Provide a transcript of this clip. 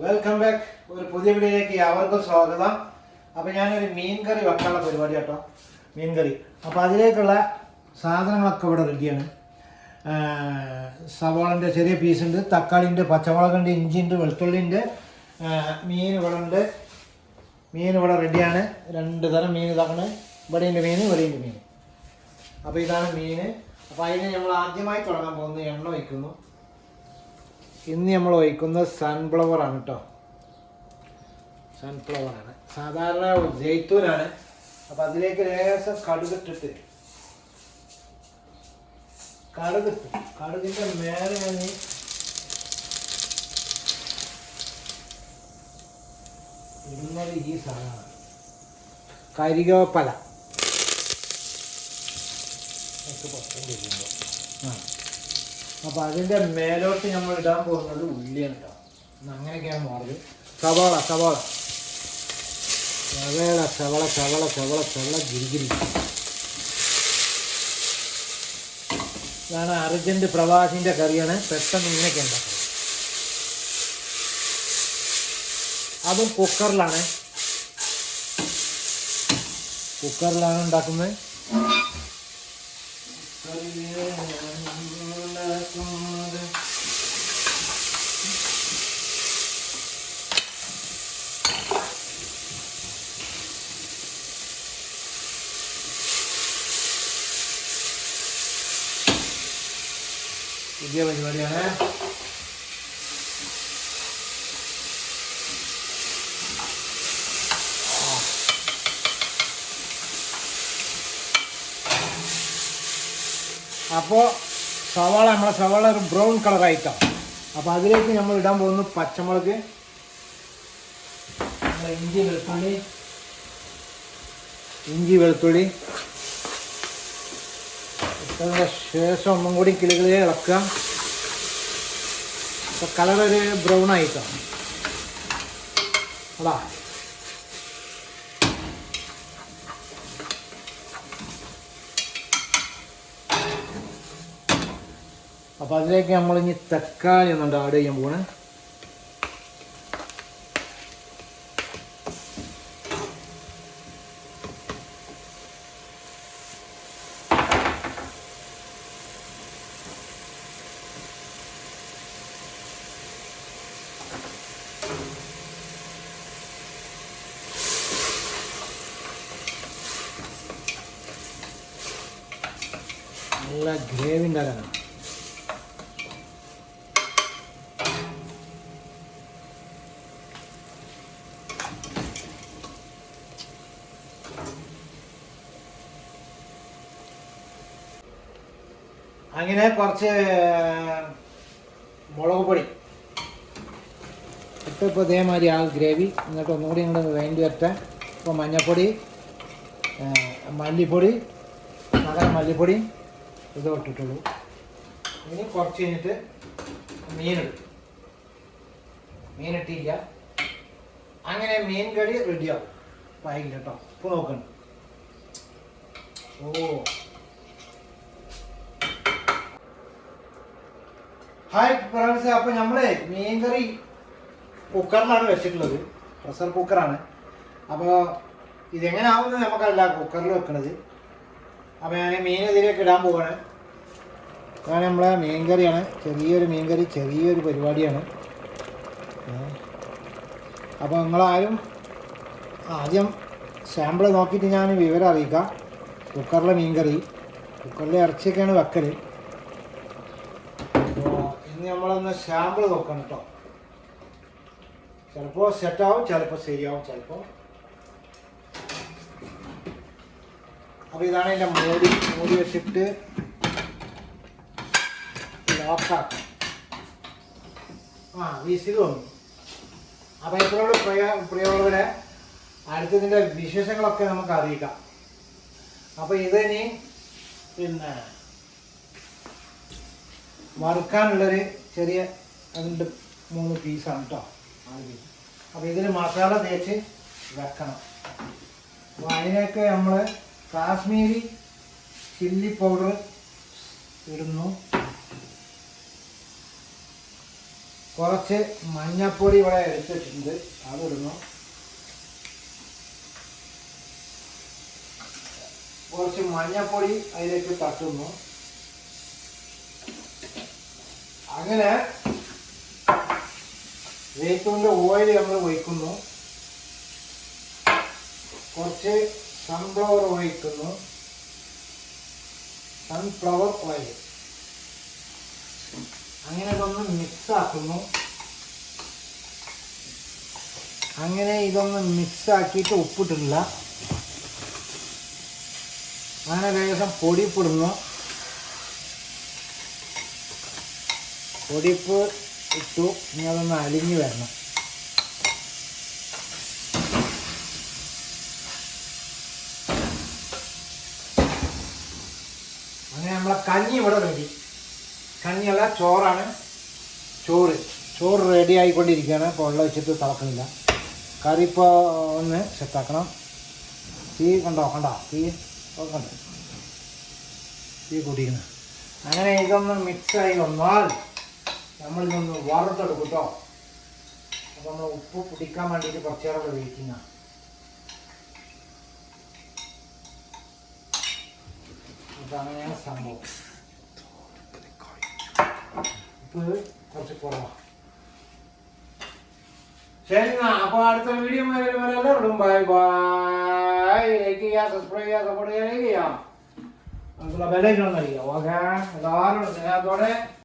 Welcome back. ഒരു പുതിയ വീഡിയോയിലേക്ക് അവർക്കും സ്വാഗതം. അപ്പോൾ ഞാനൊരു മീൻ കറി വെക്കാനുള്ള പരിപാടി കേട്ടോ, മീൻ കറി. അപ്പോൾ അതിലേക്കുള്ള സാധനങ്ങളൊക്കെ ഇവിടെ റെഡിയാണ്. സവാളൻ്റെ ചെറിയ പീസുണ്ട്, തക്കാളിൻ്റെ, പച്ചമുളകുണ്ട്, ഇഞ്ചിയുണ്ട്, വെളുത്തുള്ളിൻ്റെ, മീൻ ഇവിടെ ഉണ്ട്. മീൻ ഇവിടെ റെഡിയാണ്. രണ്ട് തരം മീൻ ഇതാണ്. ഇവിടെയുണ്ട് മീൻ, ഇവിടെയുണ്ട് മീൻ. അപ്പോൾ ഇതാണ് മീൻ. അപ്പോൾ അതിന് നമ്മൾ ആദ്യമായി തുടങ്ങാൻ പോകുന്നത് എണ്ണ ഒഴിക്കുന്നു. ഇന്ന് നമ്മൾ ഒഴിക്കുന്നത് സൺഫ്ലവർ ആണ് കേട്ടോ, സൺഫ്ലവറാണ്. സാധാരണ ജെയ്ത്തൂനാണ്. അപ്പം അതിലേക്ക് ലേശം കടുകിട്ടിട്ട് കടുകിൻ്റെ മേലെ ഞാൻ ഇടുന്നത് ഈ സാധനമാണ് കരിവേപ്പില. അപ്പോൾ അതിൻ്റെ മേലോട്ട് നമ്മൾ ഇടാൻ പോകുന്നത് ഉള്ളിയാണ് കേട്ടോ. അങ്ങനെയൊക്കെയാണ് മോഡൽ. സവാള സവാള സവാള സവാള സവാള സവാള സവാള ഗിരിഗിരി. ഇതാണ് അർജൻറ്റ് പ്രവാസിൻ്റെ കറിയാണ്. പെട്ടെന്ന് ഇങ്ങനെയൊക്കെ ഉണ്ടാക്കുന്നത്. അതും കുക്കറിലാണ് ഉണ്ടാക്കുന്നത്. പുതിയ പരിപാടിയാണ്. അപ്പോൾ നമ്മളെ സവാള ഒരു ബ്രൗൺ കളറായിട്ടാണ്. അപ്പോൾ അതിലേക്ക് നമ്മൾ ഇടാൻ പോകുന്നു പച്ചമുളക്, ഇഞ്ചി വെളുത്തുള്ളി ഇട്ടതിന് ശേഷം ഒന്നും കൂടി കിളികളെ ഇളക്കുക. അപ്പോൾ കളറൊരു ബ്രൗൺ ആയിട്ടാണ് അതാ. അപ്പോൾ അതിലേക്ക് നമ്മളിനി തക്കാളി ഒന്നുണ്ട് ആഡ് ചെയ്യാൻ പോകണേ. നല്ല ഗ്രേവി ഉണ്ടാക്കാനാണ്. അങ്ങനെ കുറച്ച് മുളക് പൊടി ഇപ്പോൾ ഇതേമാതിരി ആ ഗ്രേവി. എന്നിട്ട് ഒന്നുകൂടി ഇങ്ങോട്ട് വേണ്ടി വരട്ടെ. ഇപ്പോൾ മഞ്ഞൾപ്പൊടി, മല്ലിപ്പൊടി, മല്ലിപ്പൊടി ഇത് ഇട്ടിട്ടുള്ളൂ. ഇനി കുറച്ച് കഴിഞ്ഞിട്ട് മീനിട്ടില്ല. അങ്ങനെ മീൻ കറി റെഡിയാവും. പായില്ല കേട്ടോ. ഇപ്പോൾ നോക്കണം. Hi friends. അപ്പോൾ നമ്മൾ മീൻ കറി കുക്കറിലാണ് വെച്ചിട്ടുള്ളത്. പ്രഷർ കുക്കറാണ്. അപ്പോൾ ഇതെങ്ങനെ ആവുന്നത് നമുക്കല്ല കുക്കറിൽ വെക്കണത്. അപ്പോൾ ഞാൻ മീൻ ഇതിലേക്ക് ഇടാൻ പോവാണ്. അതാണ് നമ്മളെ മീൻ കറിയാണ്. ചെറിയൊരു മീൻ കറി, ചെറിയൊരു പരിപാടിയാണ്. അപ്പോൾ നിങ്ങളാരും ആദ്യം സാമ്പിൾ നോക്കിയിട്ട് ഞാൻ വിവരം അറിയിക്കാം. കുക്കറിലെ മീൻ കറി, കുക്കറിലെ ഇറച്ചിയൊക്കെയാണ് വെക്കൽ. അപ്പോൾ ഇന്ന് നമ്മളൊന്ന് സാമ്പിൾ നോക്കണം കേട്ടോ. ചിലപ്പോൾ സെറ്റാവും, ചിലപ്പോൾ ശരിയാവും, ചിലപ്പോൾ. അപ്പോൾ ഇതാണ് എൻ്റെ മൂടി വെച്ചിട്ട് ലോക്കാക്കാം. വിസിൽ വന്നു. അപ്പോൾ ഇപ്പോഴുള്ള പ്രിയമുള്ളവരെ അടുത്തതിൻ്റെ വിശേഷങ്ങളൊക്കെ നമുക്ക് അറിയിക്കാം. അപ്പോൾ ഇതിനി പിന്നെ വറുക്കാനുള്ളൊരു ചെറിയ 2-3 പീസാണ് കേട്ടോ. അപ്പോൾ ഇതിന് മസാല തേച്ച് വെക്കണം. അപ്പോൾ അതിനൊക്കെ നമ്മൾ കാശ്മീരി ചില്ലി പൗഡർ ഇടുന്നു. കുറച്ച് മഞ്ഞപ്പൊടി ഇവിടെ എടുത്ത് വെച്ചിട്ടുണ്ട്, അതിടുന്നു. കുറച്ച് മഞ്ഞപ്പൊടി അതിലേക്ക് തട്ടുന്നു. അങ്ങനെ വെയ്ത്തുകൊണ്ട് ഓയിൽ നമ്മൾ ഒഴിക്കുന്നു. കുറച്ച് സൺഫ്ലവർ ഒഴിക്കുന്നു. സൺഫ്ലവർ ഓയിൽ അങ്ങനെ ഇതൊന്ന് മിക്സ് ആക്കുന്നു. അങ്ങനെ ഇതൊന്ന് മിക്സ് ആക്കിയിട്ട് ഉപ്പിട്ടില്ല. അങ്ങനെ ലേശം പൊടിപ്പിടുന്നു. പൊടിപ്പ് ഇട്ടു. ഇനി അതൊന്ന് അലിഞ്ഞു വരണം. അങ്ങനെ നമ്മളെ കഞ്ഞി ഇവിടെ റെഡി. കഞ്ഞിയല്ല, ചോറാണ്. ചോറ് റെഡി ആയിക്കൊണ്ടിരിക്കുകയാണ്. ഇപ്പോൾ വെള്ളം വെച്ചിട്ട് തിളക്കുന്നില്ല. കറി ഇപ്പോൾ ഒന്ന് സെറ്റാക്കണം. തീ കണ്ടോ തീ കണ്ടോ, തീ കൂട്ടിക്കണം. അങ്ങനെ ഇതൊന്ന് മിക്സായി വന്നാൽ നമ്മളിതൊന്ന് വറുത്തെടുക്കും കേട്ടോ. അപ്പോൾ നമ്മൾ ഉപ്പ് പിടിക്കാൻ വേണ്ടിയിട്ട് കുറച്ച് നേരം ഇവിടെ വെയിറ്റിംഗ് ആണ്. അപ്പോൾ അങ്ങനെയാണ് സംഭവം. ഉപ്പ് കുറച്ച് കുറവാണ്. ശരി എന്നാ, അപ്പോൾ അടുത്ത വീഡിയോ എല്ലാവരോടും ബൈ ബൈ. ലൈക്ക് ചെയ്യുക, സബ്സ്ക്രൈബ് ചെയ്യുക, സപ്പോർട്ട് ചെയ്യുക, ലൈക്ക് ചെയ്യാം. ബെല്ലൈക്കൺ ഒന്ന് അടിക്കുക. ഓക്കെ, എല്ലാവരോടും സ്നേഹത്തോടെ